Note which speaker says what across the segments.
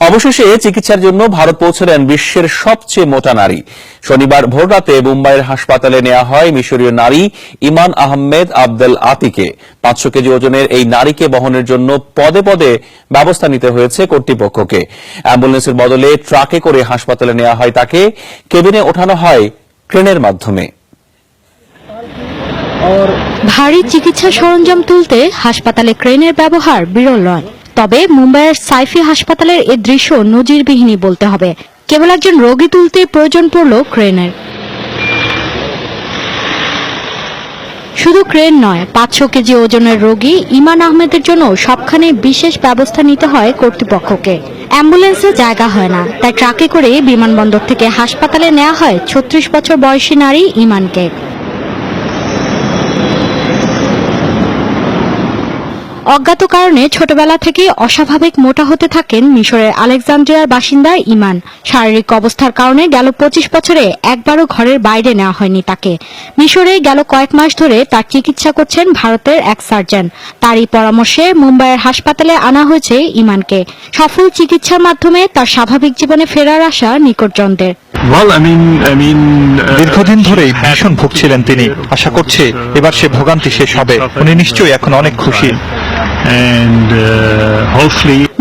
Speaker 1: অবশেষে চিকিৎসার জন্য ভারত পৌঁছলেন বিশ্বের সবচেয়ে মোটা নারী। শনিবার ভোররাতে মুম্বাইয়ের হাসপাতালে নেওয়া হয় মিশরীয় নারী ইমান আহমেদ আবদেল আতিকে। 500 কেজি ওজনের এই নারীকে বহনের জন্য পদে পদে ব্যবস্থা নিতে হয়েছে কর্তৃপক্ষকে। অ্যাম্বুলেন্সের বদলে ট্রাকে করে হাসপাতালে নেওয়া হয় তাকে। কেবিনে ওঠানো হয় ট্রেনের মাধ্যমে।
Speaker 2: ভারী চিকিৎসা সরঞ্জাম তুলতে হাসপাতালে ক্রেনের ব্যবহার বিরল নয়। তবে মুম্বাইয়ের সাইফি হাসপাতালের এই দৃশ্য নজিরবিহীনই বলতে হবে। কেবল একজন রোগী তুলতে প্রয়োজন পড়ল ক্রেনের। শুধু ক্রেন নয়, 500 কেজি ওজনের রোগী ইমান আহমেদের জন্য সবখানে বিশেষ ব্যবস্থা নিতে হয় কর্তৃপক্ষকে। অ্যাম্বুলেন্সে জায়গা হয় না, তাই ট্রাকে করে বিমানবন্দর থেকে হাসপাতালে নেওয়া হয় 36 বছর বয়সী নারী ইমানকে। অজ্ঞাত কারণে ছোটবেলা থেকে অস্বাভাবিক মোটা হতে থাকেন মিশরের আলেকজান্দ্রিয়ার বাসিন্দা ইমান। শারীরিক অবস্থার কারণে গেল 25 বছরে একবারও ঘরের বাইরে নেওয়া হয়নি তাকে। মিশরে গেল কয়েক মাস ধরে তার চিকিৎসা করছেন ভারতের এক সার্জন। তারই পরামর্শে মুম্বাইয়ের হাসপাতালে আনা হয়েছে ইমানকে। সফল চিকিৎসার মাধ্যমে তার স্বাভাবিক জীবনে ফেরার আশা নিকটজনদের।
Speaker 3: দীর্ঘদিন ধরেই ভীষণ ভুগছিলেন তিনি। আশা করছে এবার সে ভোগান্তি শেষ হবে। উনি নিশ্চয়ই এখন অনেক খুশি।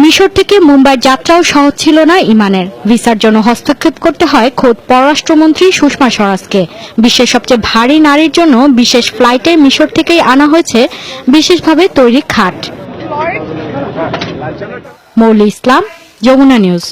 Speaker 2: মিশর থেকে মুম্বাই যাত্রাও সহজ ছিল না ইমানের। ভিসার জন্য হস্তক্ষেপ করতে হয় খোদ পররাষ্ট্রমন্ত্রী সুষমা স্বরাজকে। বিশ্বের সবচেয়ে ভারী নারীর জন্য বিশেষ ফ্লাইটে মিশর থেকেই আনা হয়েছে বিশেষভাবে তৈরি খাট। মৌলি ইসলাম, যমুনা নিউজ।